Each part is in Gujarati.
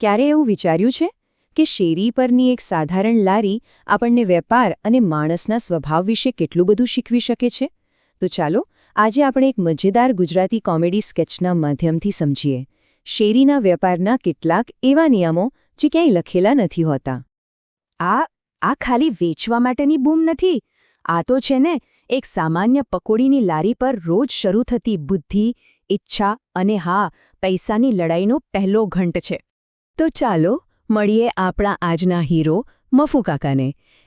ક્યારે એવું વિચાર્યું છે કે શેરી પરની એક સાધારણ લારી આપણને વેપાર અને માણસના સ્વભાવ વિશે કેટલું બધું શીખવી શકે છે? તો ચાલો આજે આપણે એક મજેદાર ગુજરાતી કોમેડી સ્કેચના માધ્યમથી સમજીએ શેરીના વેપારના કેટલાક એવા નિયમો જે ક્યાંય લખેલા નથી હોતા. આ ખાલી વેચવા માટેની બૂમ નથી. આ તો છે ને એક સામાન્ય પકોડીની લારી પર રોજ શરૂ થતી બુદ્ધિ, ઈચ્છા અને પૈસાની લડાઈનો પહેલો ઘંટ છે. તો ચાલો મળીએ આપણા આજના હીરો મફુ કાકાને.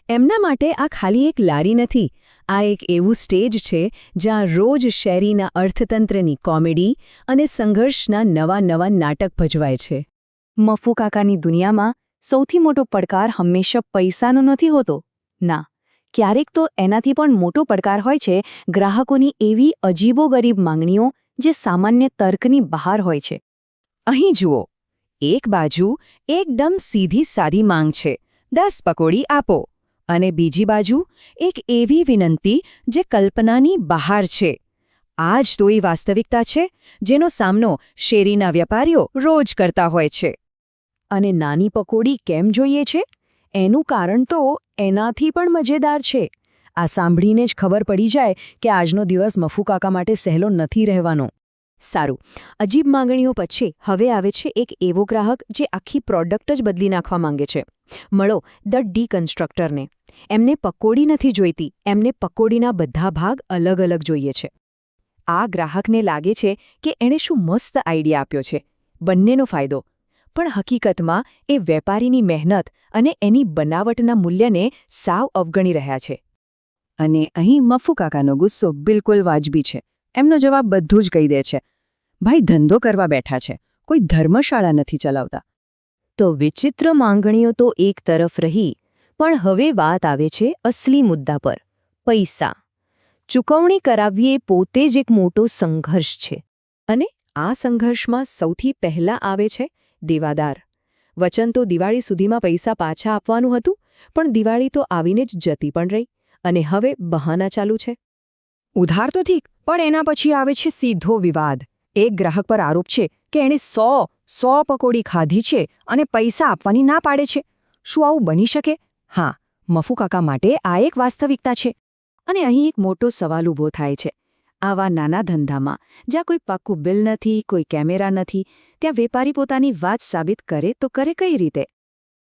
એમના માટે આ ખાલી એક લારી નથી, આ એક એવું સ્ટેજ છે જ્યાં રોજ શેરીના અર્થતંત્રની કોમેડી અને સંઘર્ષના નવા નાટક ભજવાય છે. મફુ કાકાની દુનિયામાં સૌથી મોટો પડકાર હંમેશા પૈસાનો નથી હોતો. ના, ક્યારેક તો એનાથી પણ મોટો પડકાર હોય છે ગ્રાહકોની એવી અજીબોગરીબ માંગણીઓ જે સામાન્ય તર્કની બહાર હોય છે. અહીં જુઓ, એક બાજુ એકદમ સીધી સાદી માંગ છે, 10 પકોડી આપો, અને બીજી બાજુ એક એવી વિનંતી જે કલ્પનાની બહાર છે. આ જ તો એ વાસ્તવિકતા છે જેનો સામનો શેરીના વેપારીઓ રોજ કરતા હોય છે. અને નાની પકોડી કેમ જોઈએ છે? એનું કારણ તો એનાથી પણ મજેદાર છે. આ સાંભળીને જ ખબર પડી જાય કે આજનો દિવસ મફુ કાકા માટે સહેલો નથી રહેવાનો. સારું, અજીબ માંગણીઓ પછી હવે આવે છે એક એવો ગ્રાહક જે આખી પ્રોડક્ટ જ બદલી નાખવા માંગે છે. મળો ધ ડીકન્સ્ટ્રક્ટરને. એમને પકોડી નથી જોઈતી, એમને પકોડીના બધા ભાગ અલગ અલગ જોઈએ છે. આ ગ્રાહકને લાગે છે કે એણે શું મસ્ત આઈડિયા આપ્યો છે, બંનેનો ફાયદો. પણ હકીકતમાં એ વેપારીની મહેનત અને એની બનાવટના મૂલ્યને સાવ અવગણી રહ્યા છે. અને અહીં મફુ કાકાનો ગુસ્સો બિલકુલ વાજબી છે. એમનો જવાબ બધું જ કહી દે છે. ભાઈ ધંધો કરવા બેઠા છે, કોઈ ધર્મશાળા નથી ચલાવતા. તો વિચિત્ર માંગણીઓ તો એક તરફ રહી, પણ હવે વાત આવે છે અસલી મુદ્દા પર, પૈસા. ચૂકવણી કરાવવી એ પોતે જ એક મોટો સંઘર્ષ છે. અને આ સંઘર્ષમાં સૌથી પહેલાં આવે છે દેવાદાર. વચન તો દિવાળી સુધીમાં પૈસા પાછા આપવાનું હતું, પણ દિવાળી તો આવીને જ જતી પણ રહી, અને હવે બહાના ચાલુ છે. ઉધાર તો ઠીક, પણ એના પછી આવે છે સીધો વિવાદ. એક ગ્રાહક પર આરોપ છે કે એણે 100 પકોડી ખાધી છે અને પૈસા આપવાની ના પાડે છે. શું આવું બની શકે? હા, મફુ કાકા માટે આ એક વાસ્તવિકતા છે. અને અહીં એક મોટો સવાલ ઊભો થાય છે. આવા નાના ધંધામાં જ્યાં કોઈ પાક્કું બિલ નથી, કોઈ કેમેરા નથી, ત્યાં વેપારી પોતાની વાત સાબિત કરે તો કરે કઈ રીતે?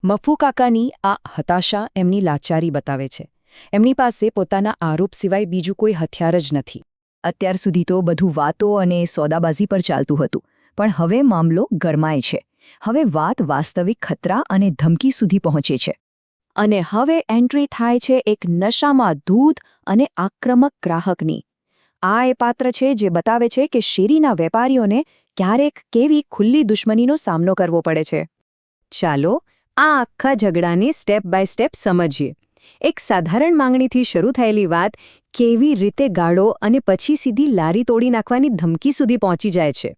મફુ કાકાની આ હતાશા એમની લાચારી બતાવે છે. એમની પાસે પોતાના આરોપ સિવાય બીજું કોઈ હથિયાર જ નથી. અત્યાર સુધી તો બધું વાતો અને સોદાબાજી પર ચાલતું હતું, પણ હવે મામલો ગરમાય છે. હવે વાત વાસ્તવિક ખતરા અને ધમકી સુધી પહોંચે છે. અને હવે એન્ટ્રી થાય છે એક નશામાં ધૂત અને આક્રમક ગ્રાહકની. આ એ પાત્ર છે જે બતાવે છે કે શેરીના વેપારીઓને ક્યારેક કેવી ખુલ્લી દુશ્મનીનો સામનો કરવો પડે છે. ચાલો આ આખા ઝઘડાને સ્ટેપ બાય સ્ટેપ સમજીએ. એક સાધારણ માંગણીથી શરૂ થયેલી વાત કેવી રીતે ગાળો અને પછી સીધી લારી તોડી નાખવાની ધમકી સુધી પહોંચી જાય છે.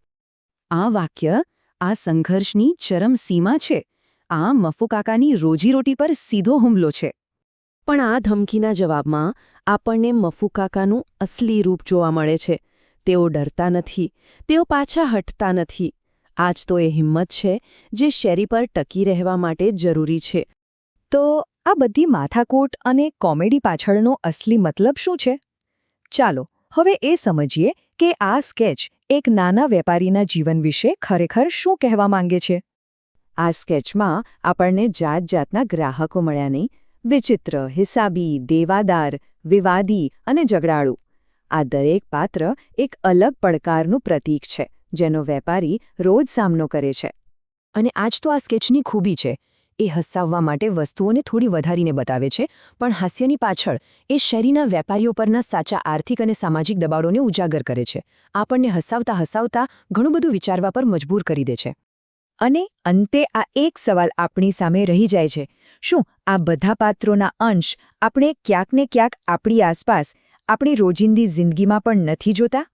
આ વાક્ય આ સંઘર્ષની ચરમસીમા છે. આ મફુ કાકાની રોજીરોટી પર સીધો હુમલો છે. પણ આ ધમકીના જવાબમાં આપણને મફુ કાકાનું અસલી રૂપ જોવા મળે છે. તેઓ ડરતા નથી, તેઓ પાછા હટતા નથી. આજ તો એ હિંમત છે જે શેરી પર ટકી રહેવા માટે જરૂરી છે. તો આ બધી માથાકૂટ અને કોમેડી પાછળનો અસલી મતલબ શું છે? ચાલો હવે એ સમજીએ કે આ સ્કેચ એક નાના વેપારીના જીવન વિશે ખરેખર શું કહેવા માંગે છે. આ સ્કેચમાં આપણને જાતજાતના ગ્રાહકો મળ્યા નહીં. વિચિત્ર, હિસાબી, દેવાદાર, વિવાદી અને ઝઘડાળુ. આ દરેક પાત્ર એક અલગ પડકારનું પ્રતીક છે જેનો વેપારી રોજ સામનો કરે છે. અને આજ તો આ સ્કેચની ખૂબી છે. એ હસાવવા માટે વસ્તુઓને થોડી વધારીને બતાવે છે, પણ હાસ્યની પાછળ એ શેરીના વેપારીઓ પરના સાચા આર્થિક અને સામાજિક દબાણોને ઉજાગર કરે છે. આપણને હસાવતા હસાવતા ઘણું બધું વિચારવા પર મજબૂર કરી દે છે. અને અંતે આ એક સવાલ આપણી સામે રહી જાય છે. શું આ બધા પાત્રોના અંશ આપણે ક્યાંક ને ક્યાંક આપણી આસપાસ, આપણી રોજિંદી જિંદગીમાં પણ નથી જોતા?